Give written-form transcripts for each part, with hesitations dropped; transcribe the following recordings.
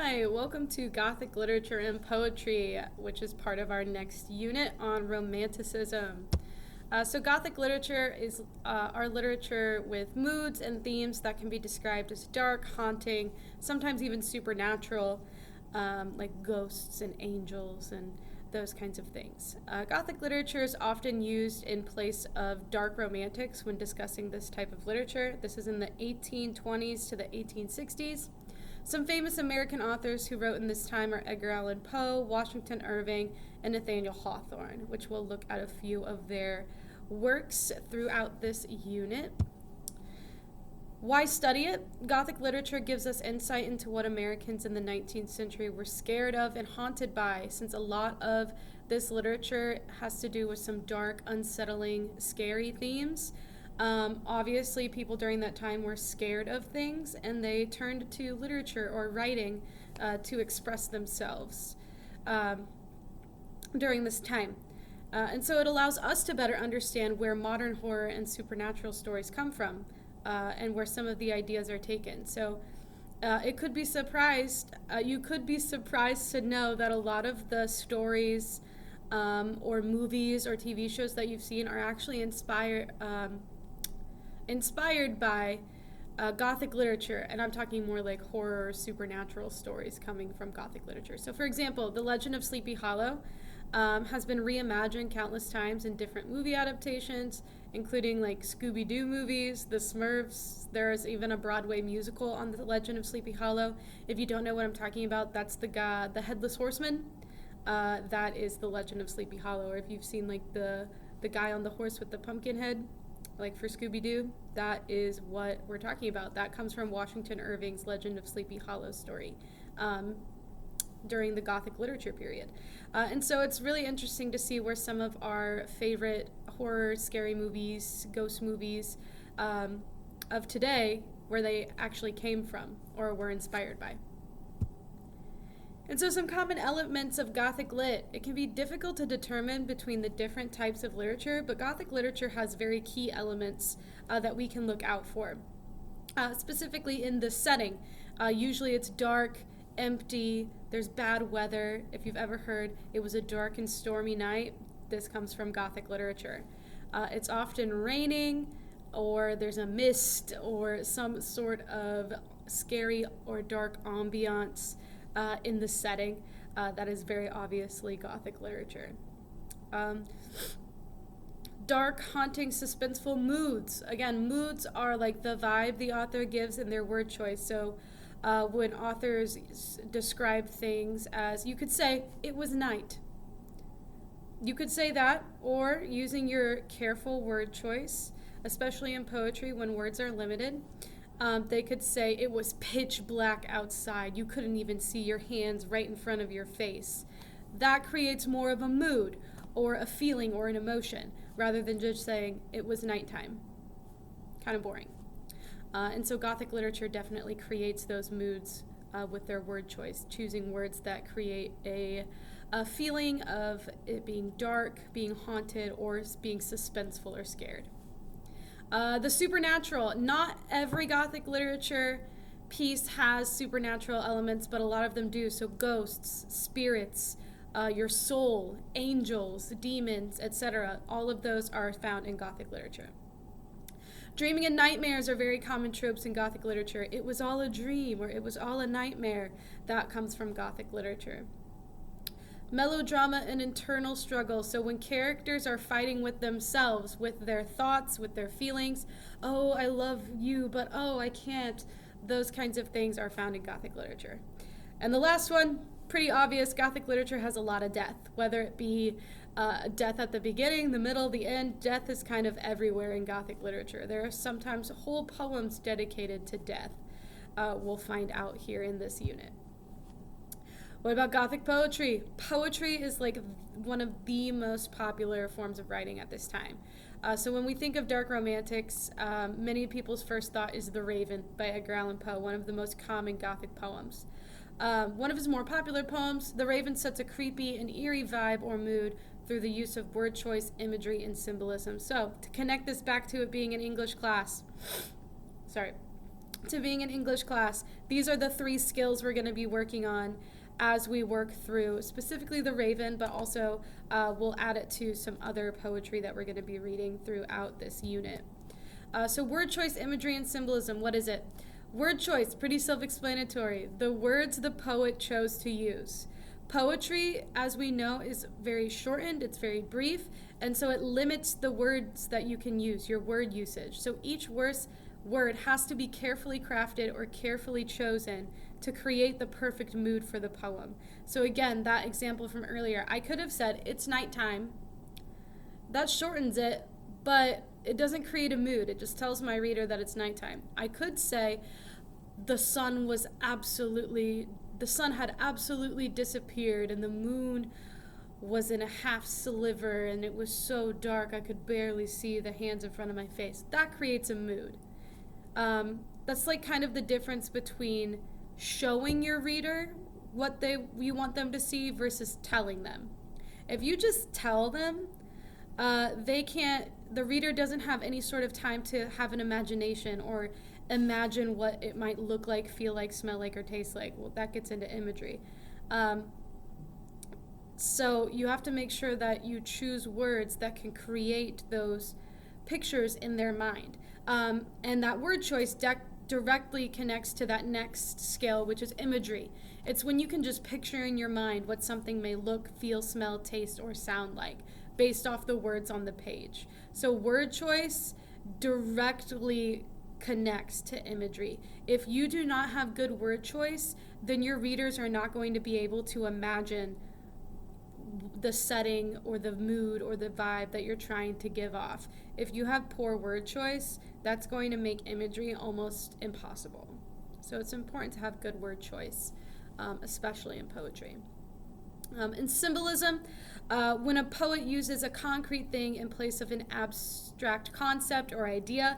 Hi, welcome to Gothic Literature and Poetry, which is part of our next unit on Romanticism. Gothic literature is our literature with moods and themes that can be described as dark, haunting, sometimes even supernatural, like ghosts and angels and those kinds of things. Gothic literature is often used in place of dark romantics when discussing this type of literature. This is in the 1820s to the 1860s. Some famous American authors who wrote in this time are Edgar Allan Poe, Washington Irving, and Nathaniel Hawthorne, which we'll look at a few of their works throughout this unit. Why study it? Gothic literature gives us insight into what Americans in the 19th century were scared of and haunted by, since a lot of this literature has to do with some dark, unsettling, scary themes. Obviously, people during that time were scared of things, and they turned to literature or writing to express themselves during this time. And so it allows us to better understand where modern horror and supernatural stories come from and where some of the ideas are taken. So you could be surprised to know that a lot of the stories or movies or TV shows that you've seen are actually inspired by Gothic literature, and I'm talking more like horror or supernatural stories coming from Gothic literature. So, for example, The Legend of Sleepy Hollow has been reimagined countless times in different movie adaptations, including like Scooby-Doo movies, The Smurfs. There is even a Broadway musical on The Legend of Sleepy Hollow. If you don't know what I'm talking about, that's the Headless Horseman. That is The Legend of Sleepy Hollow. Or if you've seen like the guy on the horse with the pumpkin head, like for Scooby-Doo, that is what we're talking about. That comes from Washington Irving's Legend of Sleepy Hollow story during the Gothic literature period. And so it's really interesting to see where some of our favorite horror, scary movies, ghost movies of today, where they actually came from or were inspired by. And so some common elements of Gothic lit. It can be difficult to determine between the different types of literature, but Gothic literature has very key elements that we can look out for. Specifically in the setting, usually it's dark, empty, there's bad weather. If you've ever heard, it was a dark and stormy night, this comes from Gothic literature. It's often raining, or there's a mist, or some sort of scary or dark ambiance in the setting. That is very obviously Gothic literature. Dark, haunting, suspenseful moods. Again, moods are like the vibe the author gives in their word choice. So when authors describe things as, you could say, it was night. You could say that, or using your careful word choice, especially in poetry when words are limited, they could say it was pitch black outside. You couldn't even see your hands right in front of your face. That creates more of a mood or a feeling or an emotion rather than just saying it was nighttime. Kind of boring. And so Gothic literature definitely creates those moods with their word choice, choosing words that create a feeling of it being dark, being haunted, or being suspenseful or scared. The supernatural. Not every Gothic literature piece has supernatural elements, but a lot of them do. So ghosts, spirits, your soul, angels, demons, etc. All of those are found in Gothic literature. Dreaming and nightmares are very common tropes in Gothic literature. It was all a dream, or it was all a nightmare. That comes from Gothic literature. Melodrama and internal struggle. So when characters are fighting with themselves, with their thoughts, with their feelings, oh, I love you, but oh, I can't. Those kinds of things are found in Gothic literature. And the last one, pretty obvious, Gothic literature has a lot of death, whether it be death at the beginning, the middle, the end. Death is kind of everywhere in Gothic literature. There are sometimes whole poems dedicated to death. We'll find out here in this unit. What about Gothic poetry? Poetry is like one of the most popular forms of writing at this time. So when we think of dark romantics, many people's first thought is The Raven by Edgar Allan Poe, one of the most common Gothic poems. One of his more popular poems, The Raven sets a creepy and eerie vibe or mood through the use of word choice, imagery, and symbolism. So to connect this back to it being an English class, to being an English class, these are the 3 skills we're going to be working on as we work through specifically the Raven, but also we'll add it to some other poetry that we're going to be reading throughout this unit. So word choice, imagery, and symbolism, what is it? Word choice, pretty self-explanatory. The words the poet chose to use. Poetry, as we know, is very shortened, it's very brief, and so it limits the words that you can use, your word usage. So each word has to be carefully crafted or carefully chosen to create the perfect mood for the poem. So again, that example from earlier, I could have said, it's nighttime. That shortens it, but it doesn't create a mood. It just tells my reader that it's nighttime. I could say, the sun had absolutely disappeared and the moon was in a half sliver and it was so dark I could barely see the hands in front of my face. That creates a mood. That's like kind of the difference between showing your reader what you want them to see versus telling them. If you just tell them, the reader doesn't have any sort of time to have an imagination or imagine what it might look like, feel like, smell like, or taste like. Well, that gets into imagery. So you have to make sure that you choose words that can create those pictures in their mind. And that word choice directly connects to that next scale, which is imagery. It's when you can just picture in your mind what something may look, feel, smell, taste, or sound like based off the words on the page. So word choice directly connects to imagery. If you do not have good word choice, then your readers are not going to be able to imagine the setting or the mood or the vibe that you're trying to give off. If you have poor word choice, that's going to make imagery almost impossible. So it's important to have good word choice, especially in poetry. In symbolism, when a poet uses a concrete thing in place of an abstract concept or idea,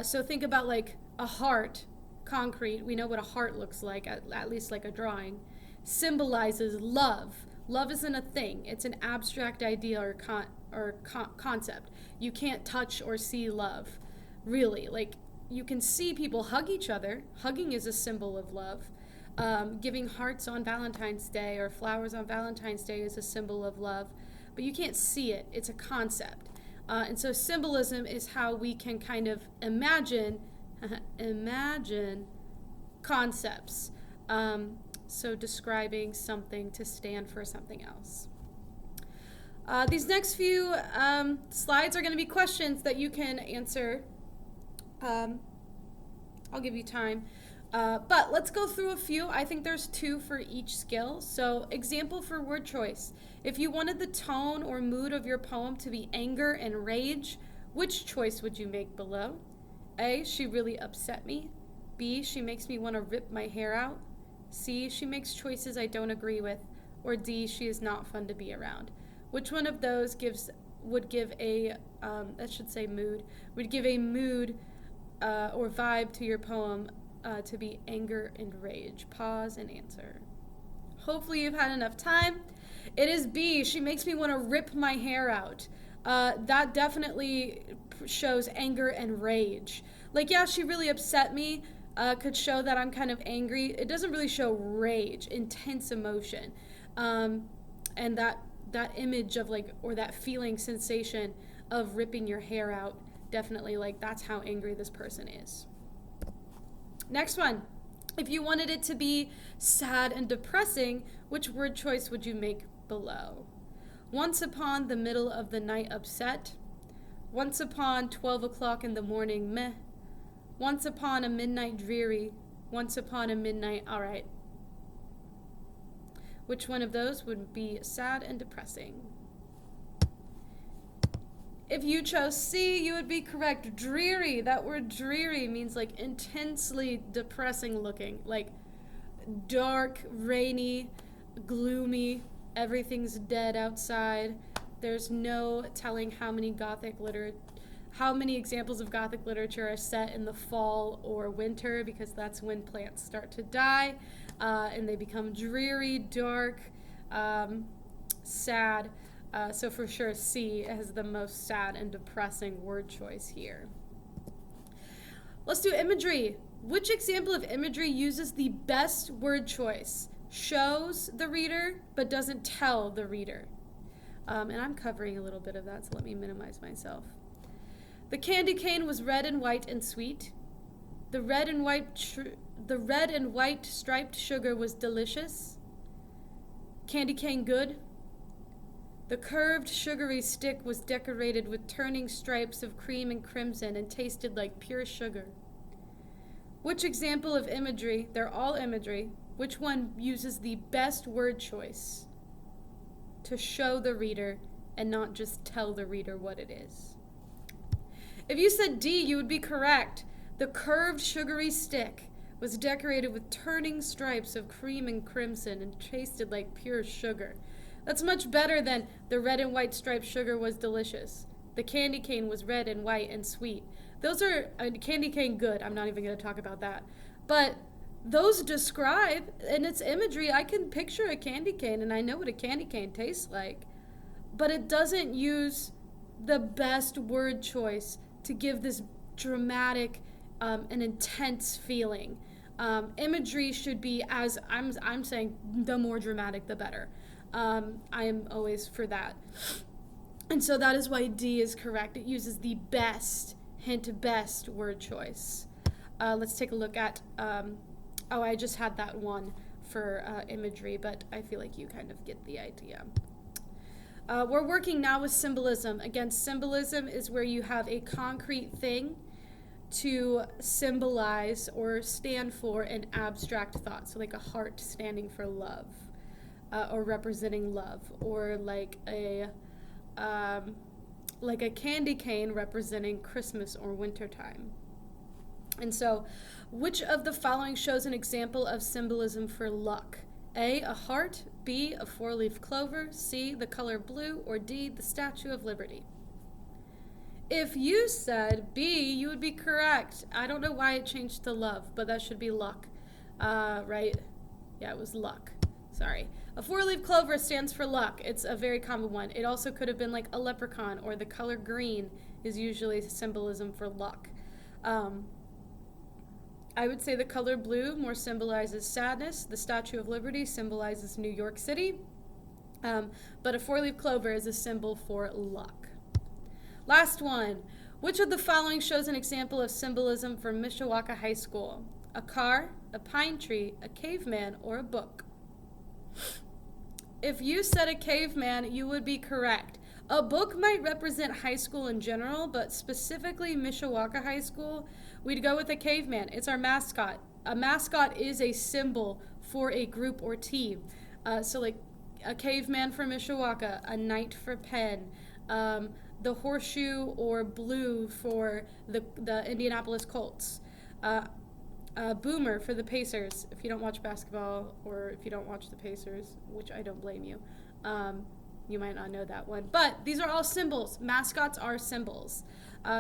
so think about like a heart, concrete, we know what a heart looks like, at least like a drawing, symbolizes love. Love isn't a thing, it's an abstract idea or concept. You can't touch or see love, really. Like, you can see people hug each other. Hugging is a symbol of love. Giving hearts on Valentine's Day or flowers on Valentine's Day is a symbol of love, but you can't see it. It's a concept. And so symbolism is how we can kind of imagine concepts. So describing something to stand for something else. These next few slides are going to be questions that you can answer. I'll give you time. But let's go through a few. I think there's 2 for each skill. So example for word choice. If you wanted the tone or mood of your poem to be anger and rage, which choice would you make below? A, she really upset me. B, she makes me want to rip my hair out. C, she makes choices I don't agree with. Or D, she is not fun to be around. Which one of those would give a mood or vibe to your poem to be anger and rage? Pause and answer. Hopefully you've had enough time. It is B, she makes me want to rip my hair out. That definitely shows anger and rage. Like, yeah, she really upset me. Could show that I'm kind of angry. It doesn't really show rage, intense emotion. And that image of like, or that feeling, sensation of ripping your hair out, definitely like that's how angry this person is. Next one. If you wanted it to be sad and depressing, which word choice would you make below? Once upon the middle of the night upset. Once upon 12 o'clock in the morning meh. Once upon a midnight dreary. Once upon a midnight alright. Which one of those would be sad and depressing? If you chose C, you would be correct. Dreary. That word dreary means like intensely depressing looking. Like dark, rainy, gloomy. Everything's dead outside. There's no telling how many examples of Gothic literature are set in the fall or winter, because that's when plants start to die and they become dreary, dark, sad. So for sure C has the most sad and depressing word choice here. Let's do imagery. Which example of imagery uses the best word choice, shows the reader, but doesn't tell the reader? And I'm covering a little bit of that, so let me minimize myself. The candy cane was red and white and sweet. The red and white striped sugar was delicious. Candy cane good. The curved sugary stick was decorated with turning stripes of cream and crimson and tasted like pure sugar. Which example of imagery, they're all imagery, which one uses the best word choice to show the reader and not just tell the reader what it is? If you said D, you would be correct. The curved sugary stick was decorated with turning stripes of cream and crimson and tasted like pure sugar. That's much better than the red and white striped sugar was delicious. The candy cane was red and white and sweet. Those are, candy cane good, I'm not even going to talk about that. But those describe, and it's imagery, I can picture a candy cane and I know what a candy cane tastes like. But it doesn't use the best word choice to give this dramatic and intense feeling. Imagery should be, as I'm saying, the more dramatic the better. I am always for that. And so that is why D is correct. It uses the best, hint best word choice. Let's take a look at, I just had that one for imagery, but I feel like you kind of get the idea. We're working now with symbolism. Again, symbolism is where you have a concrete thing to symbolize or stand for an abstract thought. So like a heart standing for love, or representing love, or like a candy cane representing Christmas or wintertime. And so, which of the following shows an example of symbolism for luck? A, a heart, B, a four-leaf clover, C, the color blue, or D, the Statue of Liberty? If you said B, you would be correct. I don't know why it changed to love, but that should be luck, right? Yeah, it was luck. Sorry. A four-leaf clover stands for luck. It's a very common one. It also could have been like a leprechaun, or the color green is usually symbolism for luck. I would say the color blue more symbolizes sadness. The Statue of Liberty symbolizes New York City. But a four-leaf clover is a symbol for luck. Last one. Which of the following shows an example of symbolism for Mishawaka High School? A car, a pine tree, a caveman, or a book? If you said a caveman, you would be correct. A book might represent high school in general, but specifically Mishawaka High School, we'd go with a caveman. It's our mascot. A mascot is a symbol for a group or team. So like a caveman for Mishawaka, a knight for Penn, the horseshoe or blue for the Indianapolis Colts, Boomer for the Pacers, if you don't watch basketball or if you don't watch the Pacers, which I don't blame you. You might not know that one. But these are all symbols. Mascots are symbols.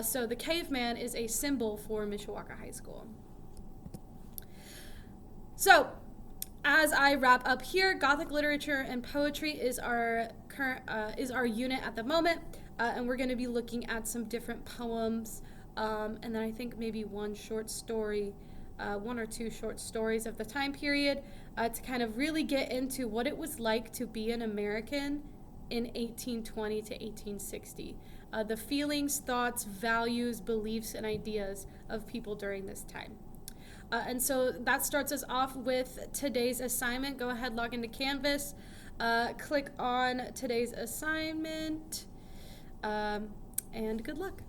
So the caveman is a symbol for Mishawaka High School. So as I wrap up here, Gothic literature and poetry is our unit at the moment. And we're going to be looking at some different poems. And then I think maybe one or two short stories of the time period to kind of really get into what it was like to be an American in 1820 to 1860. The feelings, thoughts, values, beliefs, and ideas of people during this time. And so that starts us off with today's assignment. Go ahead, log into Canvas, click on today's assignment, and good luck.